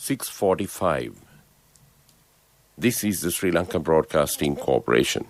6:45. This is the Sri Lanka Broadcasting Corporation.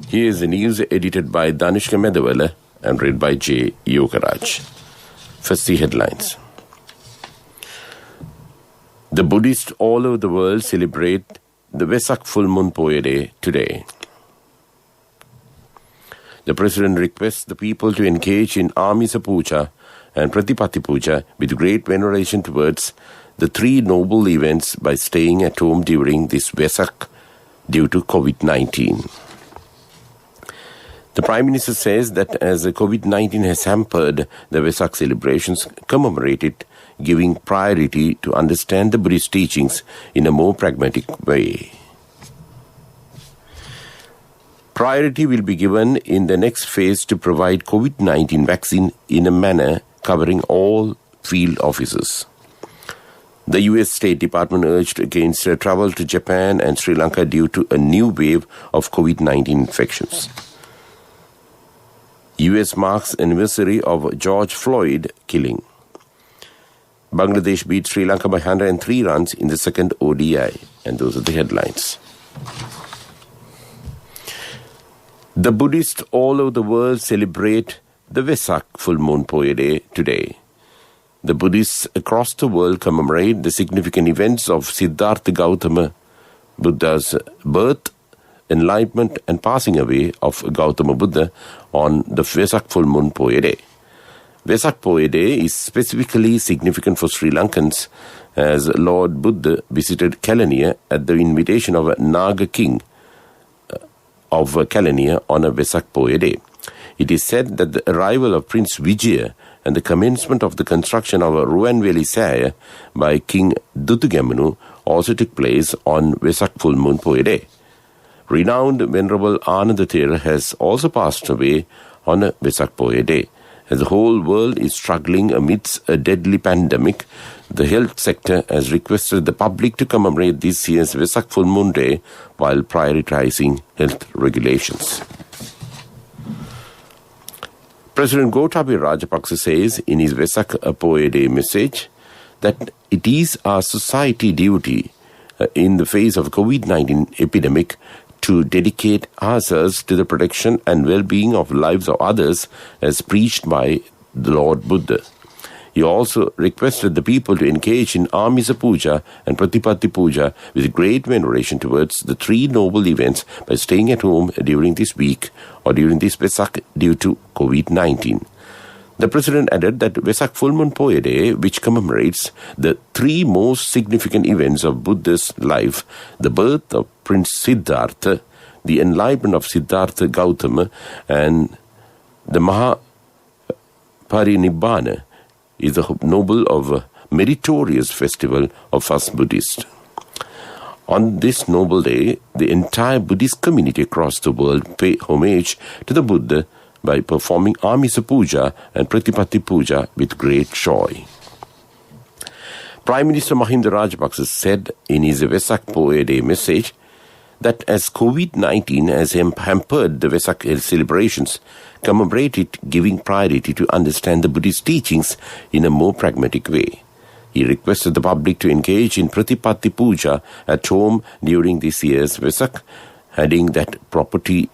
Here is the news edited by Danishka Medawala and read by J. Yogaraj. First, the headlines. The Buddhists all over the world celebrate the Vesak full moon Poya Day today. The President requests the people to engage in Amisa Puja and Pratipatti Puja with great veneration towards the three noble events by staying at home during this Vesak due to COVID-19. The Prime Minister says that as COVID-19 has hampered the Vesak celebrations, commemorate it, giving priority to understand the Buddhist teachings in a more pragmatic way. Priority will be given in the next phase to provide COVID-19 vaccine in a manner covering all field offices. The US State Department urged against travel to Japan and Sri Lanka due to a new wave of COVID-19 infections. US marks anniversary of George Floyd killing. Bangladesh beat Sri Lanka by 103 runs in the second ODI. And those are the headlines. The Buddhists all over the world celebrate the Vesak full moon Poya Day today. The Buddhists across the world commemorate the significant events of Siddhartha Gautama Buddha's birth, enlightenment and passing away of Gautama Buddha on the Vesak full moon Poya Day. Vesak Poya Day is specifically significant for Sri Lankans as Lord Buddha visited Kelaniya at the invitation of Naga King of Kelaniya on a Vesak Poya Day. It is said that the arrival of Prince Vijaya and the commencement of the construction of Ruwanveli Saya by King Dutugamunu also took place on Vesak full moon Poya Day. Renowned Venerable Ananda Thera has also passed away on a Vesak Poya Day. As the whole world is struggling amidst a deadly pandemic, the health sector has requested the public to commemorate this year's Vesak full moon day while prioritizing health regulations. President Gotabaya Rajapaksa says in his Vesak Poya Day message that it is our society duty in the face of COVID-19 epidemic to dedicate ourselves to the protection and well-being of lives of others as preached by the Lord Buddha. He also requested the people to engage in Amisa Puja and Pratipatti Puja with great veneration towards the three noble events by staying at home during this week or during this Vesak due to COVID-19. The President added that Vesak full moon Poya Day, which commemorates the three most significant events of Buddha's life, the birth of Prince Siddhartha, the enlightenment of Siddhartha Gautama, and the Mahaparinibbana, is a noble of meritorious festival of us Buddhists. On this noble day, the entire Buddhist community across the world pay homage to the Buddha by performing Amisa Puja and Pratipatti Puja with great joy. Prime Minister Mahinda Rajapaksa said in his Vesak Poya Day message that as COVID-19 has hampered the Vesak celebrations, commemorate it, giving priority to understand the Buddhist teachings in a more pragmatic way. He requested the public to engage in Pratipatti Puja at home during this year's Vesak, adding that properly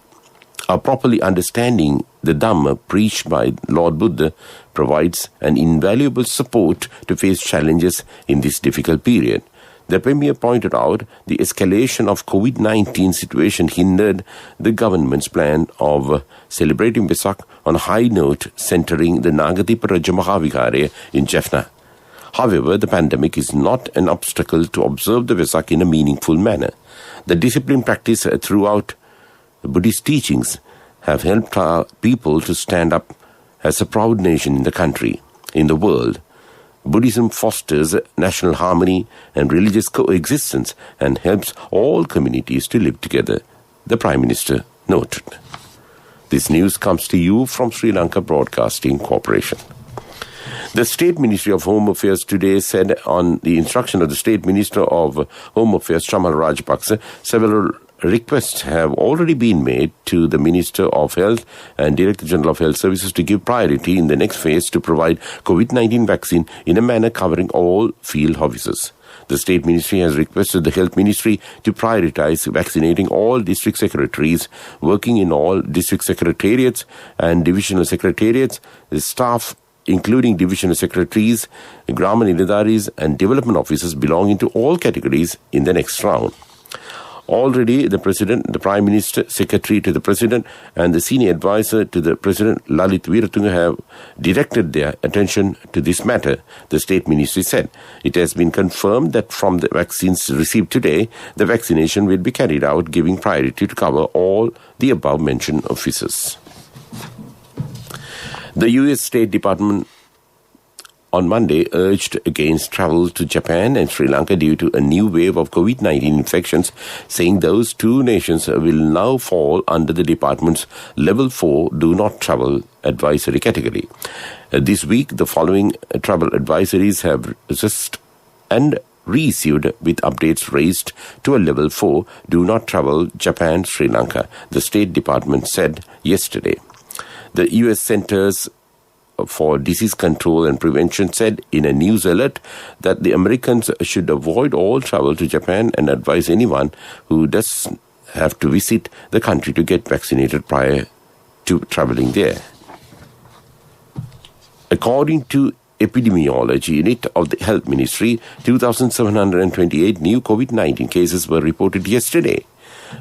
understanding the Dhamma preached by Lord Buddha provides an invaluable support to face challenges in this difficult period. The Premier pointed out the escalation of COVID-19 situation hindered the government's plan of celebrating Vesak on a high note centering the Nagatipa Raja Mahavihara in Jaffna. However, the pandemic is not an obstacle to observe the Vesak in a meaningful manner. The discipline practiced throughout the Buddhist teachings have helped our people to stand up as a proud nation in the country, in the world. Buddhism fosters national harmony and religious coexistence and helps all communities to live together, the Prime Minister noted. This news comes to you from Sri Lanka Broadcasting Corporation. The State Ministry of Home Affairs today said on the instruction of the State Minister of Home Affairs, Chamal Rajapaksa, several requests have already been made to the Minister of Health and Director General of Health Services to give priority in the next phase to provide COVID-19 vaccine in a manner covering all field officers. The State Ministry has requested the Health Ministry to prioritize vaccinating all district secretaries working in all district secretariats and divisional secretariats, the staff including divisional secretaries, Grama Niladaris and development officers belonging to all categories in the next round. Already, the President, the Prime Minister, Secretary to the President and the Senior Advisor to the President, Lalit Weeratunga, have directed their attention to this matter, the State Ministry said. It has been confirmed that from the vaccines received today, the vaccination will be carried out, giving priority to cover all the above-mentioned officers. The U.S. State Department on Monday urged against travel to Japan and Sri Lanka due to a new wave of COVID-19 infections, saying those two nations will now fall under the department's Level 4 Do Not Travel advisory category. This week, the following travel advisories have just and reissued with updates raised to a Level 4 Do Not Travel Japan, Sri Lanka, the State Department said yesterday. The U.S. Centers for Disease Control and Prevention said in a news alert that the Americans should avoid all travel to Japan and advise anyone who does have to visit the country to get vaccinated prior to traveling there. According to Epidemiology Unit of the Health Ministry, 2,728 new COVID-19 cases were reported yesterday.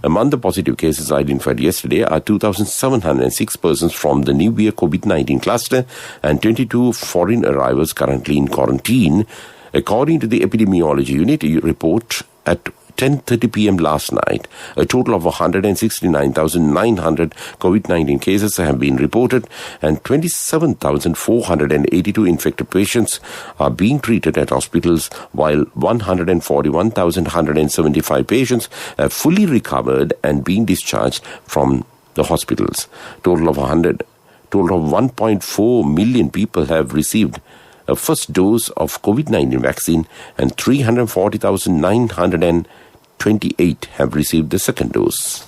Among the positive cases identified yesterday are 2,706 persons from the New Year COVID-19 cluster and 22 foreign arrivals currently in quarantine. According to the Epidemiology Unit report at 10:30 p.m. last night, a total of 169,900 COVID-19 cases have been reported and 27,482 infected patients are being treated at hospitals, while 141,175 patients have fully recovered and being discharged from the hospitals. Total of 1.4 million people have received a first dose of COVID-19 vaccine and 340,928 have received the second dose.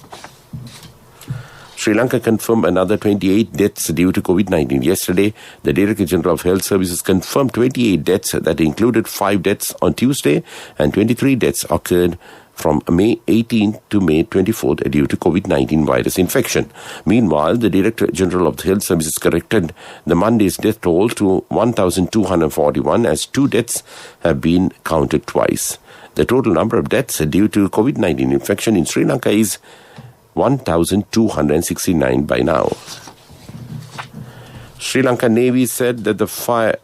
Sri Lanka confirmed another 28 deaths due to COVID-19 yesterday. The Director General of Health Services confirmed 28 deaths that included 5 deaths on Tuesday and 23 deaths occurred from May 18th to May 24th due to COVID-19 virus infection. Meanwhile, the Director General of Health Services corrected the Monday's death toll to 1,241 as 2 deaths have been counted twice. The total number of deaths due to COVID-19 infection in Sri Lanka is 1,269 by now. Sri Lanka Navy said that the fire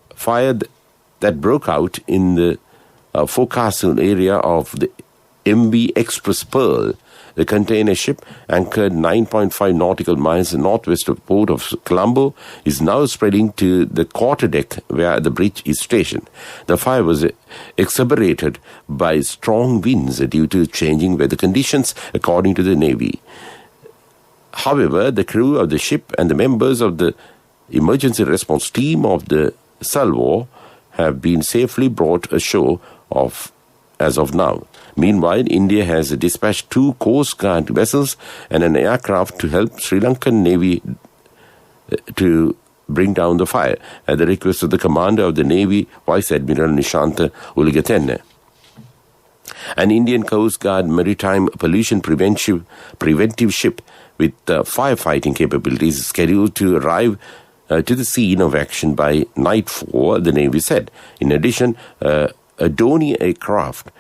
that broke out in the forecastle area of the MV Express Pearl, the container ship anchored 9.5 nautical miles northwest of the port of Colombo, is now spreading to the quarterdeck where the bridge is stationed. The fire was exacerbated by strong winds due to changing weather conditions, according to the Navy. However, the crew of the ship and the members of the emergency response team of the Salvo have been safely brought ashore as of now. Meanwhile, India has dispatched 2 Coast Guard vessels and an aircraft to help Sri Lankan Navy to bring down the fire at the request of the commander of the Navy, Vice Admiral Nishanta Uligatenne. An Indian Coast Guard maritime pollution preventive ship with firefighting capabilities is scheduled to arrive to the scene of action by nightfall, the Navy said. In addition, a Dhoni aircraft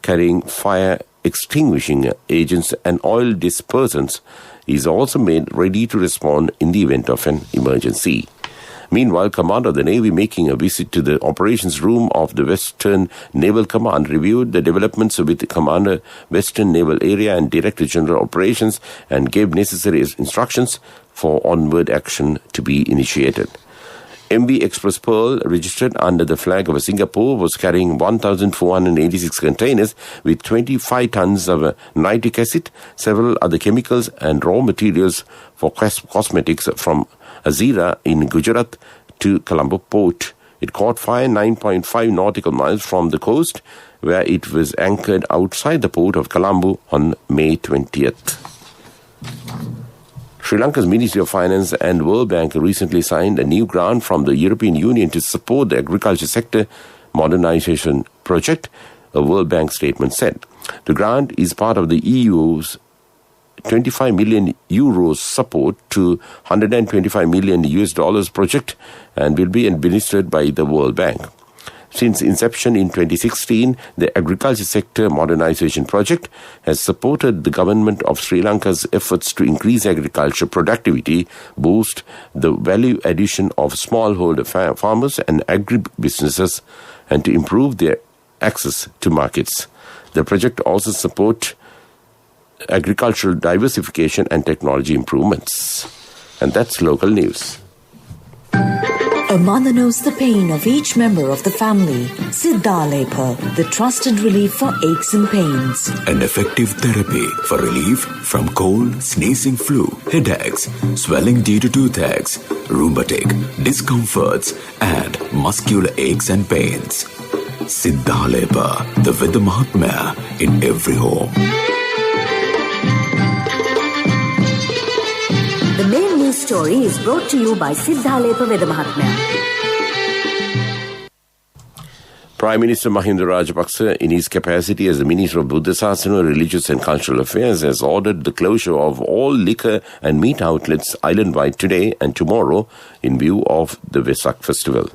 carrying fire extinguishing agents and oil dispersants is also made ready to respond in the event of an emergency. Meanwhile, Commander of the Navy, making a visit to the operations room of the Western Naval Command, reviewed the developments with the Commander, Western Naval Area and Director General Operations and gave necessary instructions for onward action to be initiated. MV Express Pearl, registered under the flag of Singapore, was carrying 1,486 containers with 25 tons of nitric acid, several other chemicals and raw materials for cosmetics from Hazira in Gujarat to Colombo Port It caught fire 9.5 nautical miles from the coast, where it was anchored outside the port of Colombo on May 20th. Sri Lanka's Ministry of Finance and World Bank recently signed a new grant from the European Union to support the agriculture sector modernization project, a World Bank statement said. The grant is part of the EU's 25 million euros support to $125 million US project and will be administered by the World Bank. Since inception in 2016, the agriculture sector modernization project has supported the government of Sri Lanka's efforts to increase agriculture productivity, boost the value addition of smallholder farmers and agribusinesses, and to improve their access to markets. The project also supports agricultural diversification and technology improvements. And that's local news. A mother knows the pain of each member of the family. Siddhalepa, the trusted relief for aches and pains. An effective therapy for relief from cold, sneezing, flu, headaches, swelling due to toothaches, rheumatic, discomforts, and muscular aches and pains. Siddhalepa, the Veda Mahatmya in every home. The main news story is brought to you by Siddhalepa Veda Mahatmya. Prime Minister Mahinda Rajapaksa, in his capacity as the Minister of Buddha Sasana, Religious and Cultural Affairs, has ordered the closure of all liquor and meat outlets island-wide today and tomorrow in view of the Vesak festival.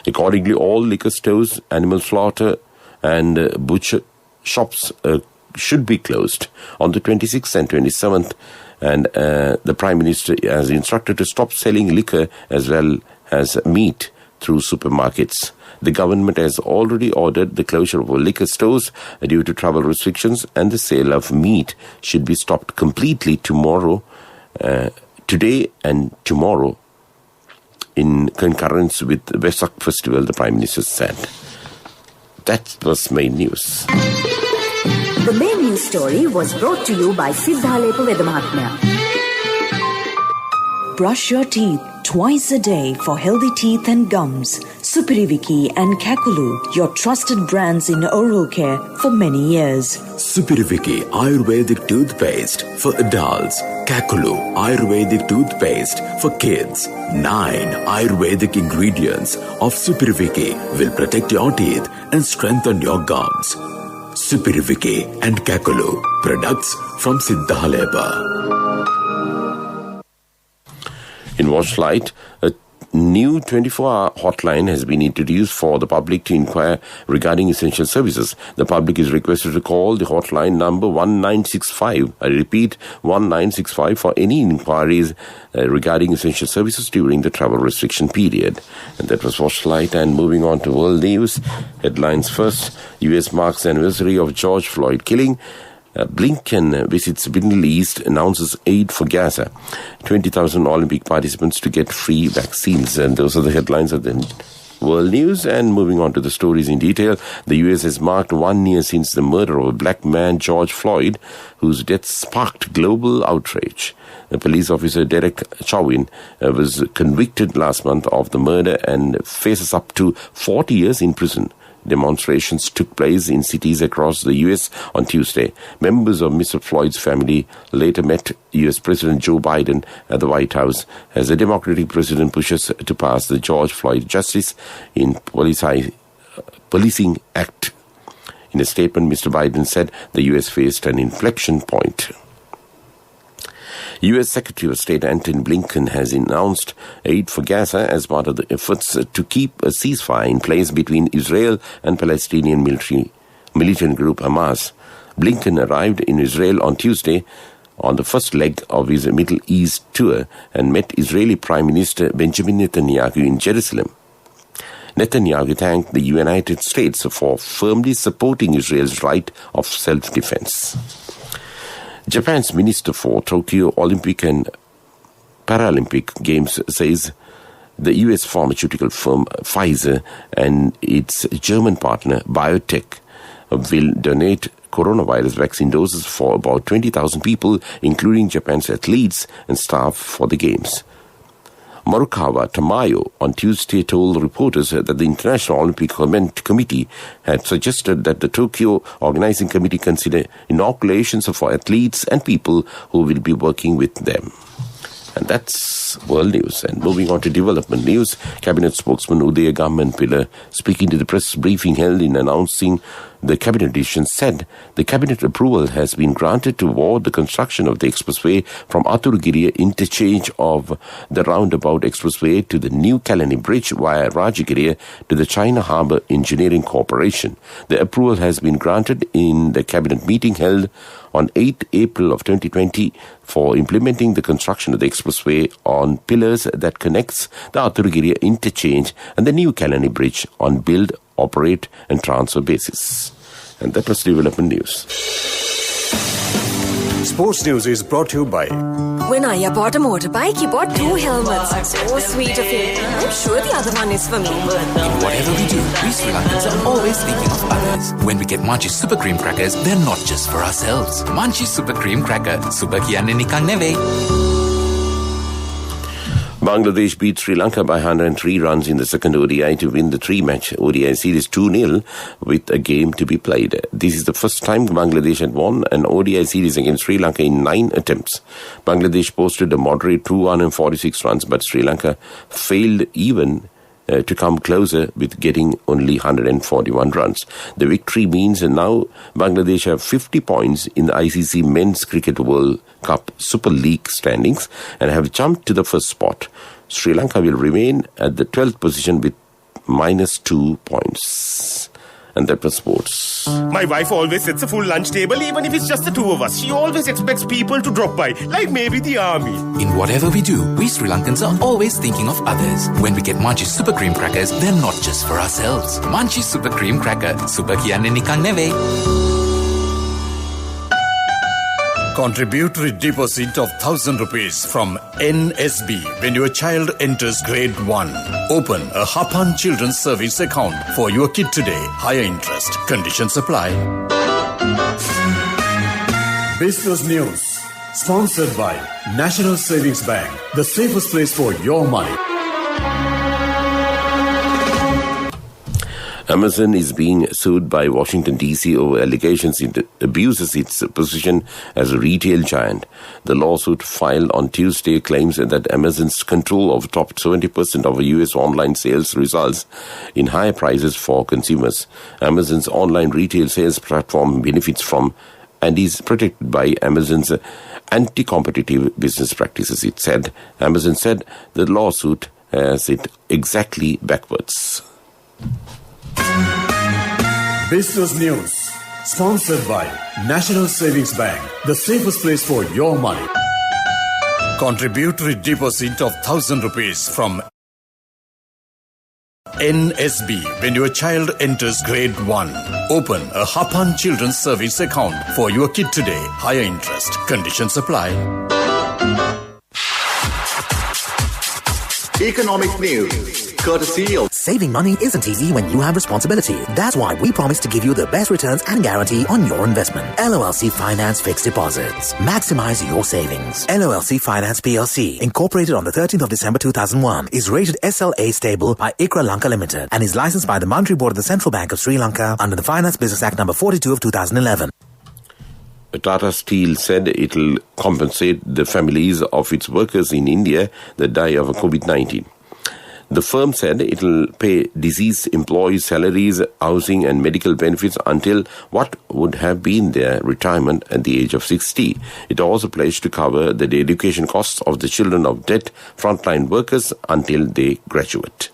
Accordingly, all liquor stores, animal slaughter and butcher shops should be closed on the 26th and 27th, and the Prime Minister has instructed to stop selling liquor as well as meat through supermarkets. The government has already ordered the closure of liquor stores due to travel restrictions, and the sale of meat should be stopped completely today and tomorrow in concurrence with the Vesak festival, the Prime Minister said. That was main news. The main news story was brought to you by Siddhalepa Veda Mahatmya. Brush your teeth twice a day for healthy teeth and gums. Supiriviki and Kakulu, your trusted brands in oral care for many years. Supiriviki Ayurvedic toothpaste for adults. Kakulu Ayurvedic toothpaste for kids. 9 Ayurvedic ingredients of Supiriviki will protect your teeth and strengthen your gums. Supiriviki and Kakulu, products from Siddhalepa. In Watchlight, a new 24-hour hotline has been introduced for the public to inquire regarding essential services. The public is requested to call the hotline number 1965. I repeat, 1965 for any inquiries regarding essential services during the travel restriction period. And that was Watchlight. And moving on to world news. Headlines first. US marks the anniversary of George Floyd killing. Blinken visits Middle East, announces aid for Gaza. 20,000 Olympic participants to get free vaccines. And those are the headlines of the world news. And moving on to the stories in detail, the US has marked 1 year since the murder of a black man, George Floyd, whose death sparked global outrage. The police officer Derek Chauvin was convicted last month of the murder and faces up to 40 years in prison. Demonstrations took place in cities across the U.S. on Tuesday. Members of Mr. Floyd's family later met U.S. President Joe Biden at the White House as the Democratic president pushes to pass the George Floyd Justice in Policing Act. In a statement, Mr. Biden said the U.S. faced an inflection point. U.S. Secretary of State Antony Blinken has announced aid for Gaza as part of the efforts to keep a ceasefire in place between Israel and Palestinian militant group Hamas. Blinken arrived in Israel on Tuesday on the first leg of his Middle East tour and met Israeli Prime Minister Benjamin Netanyahu in Jerusalem. Netanyahu thanked the United States for firmly supporting Israel's right of self-defense. Japan's Minister for Tokyo Olympic and Paralympic Games says the U.S. pharmaceutical firm Pfizer and its German partner BioNTech will donate coronavirus vaccine doses for about 20,000 people, including Japan's athletes and staff for the Games. Marukawa Tamayo on Tuesday told reporters that the International Olympic Committee had suggested that the Tokyo Organizing Committee consider inoculations for athletes and people who will be working with them. And that's world news. And moving on to development news, Cabinet spokesman Udaya Gammanpilla, speaking to the press briefing held in announcing the Cabinet decision, said the Cabinet approval has been granted to award the construction of the expressway from Athuragiriya interchange of the roundabout expressway to the new Kalani Bridge via Rajagiriya to the China Harbour Engineering Corporation. The approval has been granted in the Cabinet meeting held on 8 April of 2020 for implementing the construction of the expressway on pillars that connects the Athuragiriya interchange and the new Kalani Bridge on build, operate and transfer basis. And that was development news. Sports news is brought to you by... When Aya bought a motorbike, he bought 2 helmets. So sweet of him. I'm sure the other one is for me. In whatever we do, we Sri Lankans are always thinking of others. When we get Munchie Super Cream Crackers, they're not just for ourselves. Munchie Super Cream Cracker. Super kiyanne nikan neveyi. Bangladesh beat Sri Lanka by 103 runs in the second ODI to win the 3-match ODI series 2-0 with a game to be played. This is the first time Bangladesh had won an ODI series against Sri Lanka in 9 attempts. Bangladesh posted a moderate 246 runs, but Sri Lanka failed even to come closer with getting only 141 runs. The victory means now Bangladesh have 50 points in the ICC Men's Cricket World Cup Super League standings and have jumped to the first spot. Sri Lanka will remain at the 12th position with -2 points. And that was sports. My wife always sets a full lunch table even if it's just the 2 of us. She always expects people to drop by, like maybe the army. In whatever we do, we Sri Lankans are always thinking of others. When we get Munchie Super Cream Crackers, they're not just for ourselves. Munchie Super Cream Cracker. Super kiyanne nikan neveyi. Contributory deposit of 1,000 rupees from NSB when your child enters grade 1. Open a Hapan Children's Savings account for your kid today. Higher interest. Conditions apply. Business News. Sponsored by National Savings Bank. The safest place for your money. Amazon is being sued by Washington, D.C. over allegations it abuses its position as a retail giant. The lawsuit filed on Tuesday claims that Amazon's control of top 70% of U.S. online sales results in higher prices for consumers. Amazon's online retail sales platform benefits from and is protected by Amazon's anti-competitive business practices, it said. Amazon said the lawsuit has it exactly backwards. Business News. Sponsored by National Savings Bank. The safest place for your money. Contributory deposit of 1,000 rupees from NSB when your child enters grade 1. Open a Hapan Children's Savings account for your kid today. Higher interest. Conditions apply. Economic news. Courtesy of... Saving money isn't easy when you have responsibility. That's why we promise to give you the best returns and guarantee on your investment. LOLC Finance Fixed Deposits. Maximize your savings. LOLC Finance PLC, incorporated on the 13th of December 2001, is rated SLA stable by ICRA Lanka Limited and is licensed by the Monetary Board of the Central Bank of Sri Lanka under the Finance Business Act number 42 of 2011. Tata Steel said it will compensate the families of its workers in India that die of COVID-19. The firm said it will pay deceased employees' salaries, housing and medical benefits until what would have been their retirement at the age of 60. It also pledged to cover the education costs of the children of dead frontline workers until they graduate.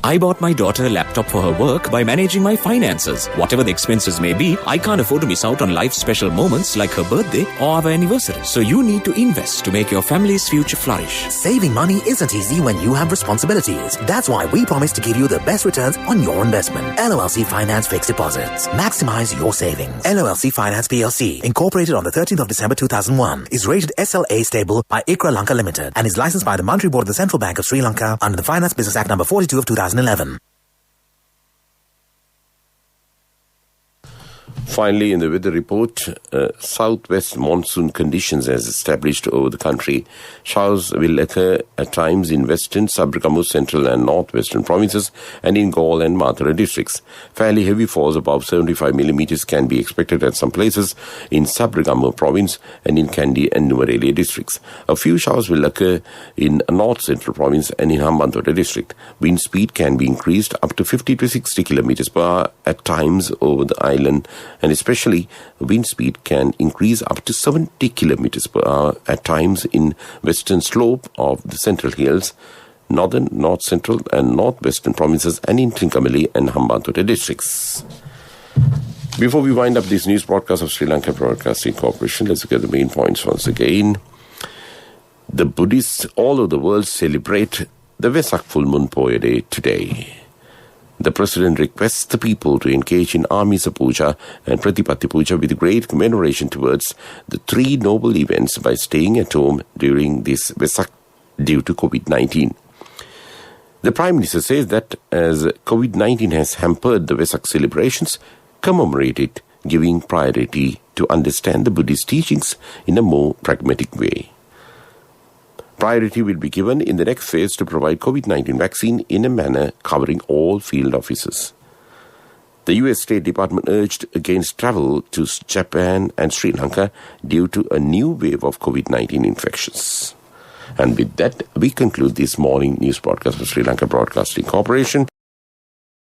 I bought my daughter a laptop for her work by managing my finances. Whatever the expenses may be, I can't afford to miss out on life's special moments like her birthday or our anniversary. So you need to invest to make your family's future flourish. Saving money isn't easy when you have responsibilities. That's why we promise to give you the best returns on your investment. LOLC Finance Fixed Deposits. Maximize your savings. LOLC Finance PLC, incorporated on the 13th of December 2001, is rated SLA stable by ICRA Lanka Limited and is licensed by the Monetary Board of the Central Bank of Sri Lanka under the Finance Business Act number 42 of 2011. Finally, in the weather report, southwest monsoon conditions as established over the country. Showers will occur at times in western, Sabaragamu, central and northwestern provinces and in Galle and Mathura districts. Fairly heavy falls above 75 millimeters can be expected at some places in Sabaragamu province and in Kandy and Nuwara districts. A few showers will occur in north central province and in Hambantota district. Wind speed can be increased up to 50 to 60 kilometers per hour at times over the island, and especially wind speed can increase up to 70 kilometers per hour at times in western slope of the Central Hills, northern, north central and northwestern provinces and in Trincomalee and Hambantota districts. Before we wind up this news broadcast of Sri Lanka Broadcasting Corporation, let's look at the main points once again. The Buddhists all over the world celebrate the Vesak Full Moon Poya Day today. The President requests the people to engage in Amisa Puja and Pratipatti Puja with great commemoration towards the three noble events by staying at home during this Vesak due to COVID-19. The Prime Minister says that as COVID-19 has hampered the Vesak celebrations, commemorate it, giving priority to understand the Buddhist teachings in a more pragmatic way. Priority will be given in the next phase to provide COVID-19 vaccine in a manner covering all field offices. The US State Department urged against travel to Japan and Sri Lanka due to a new wave of COVID-19 infections. And with that, we conclude this morning news broadcast of Sri Lanka Broadcasting Corporation.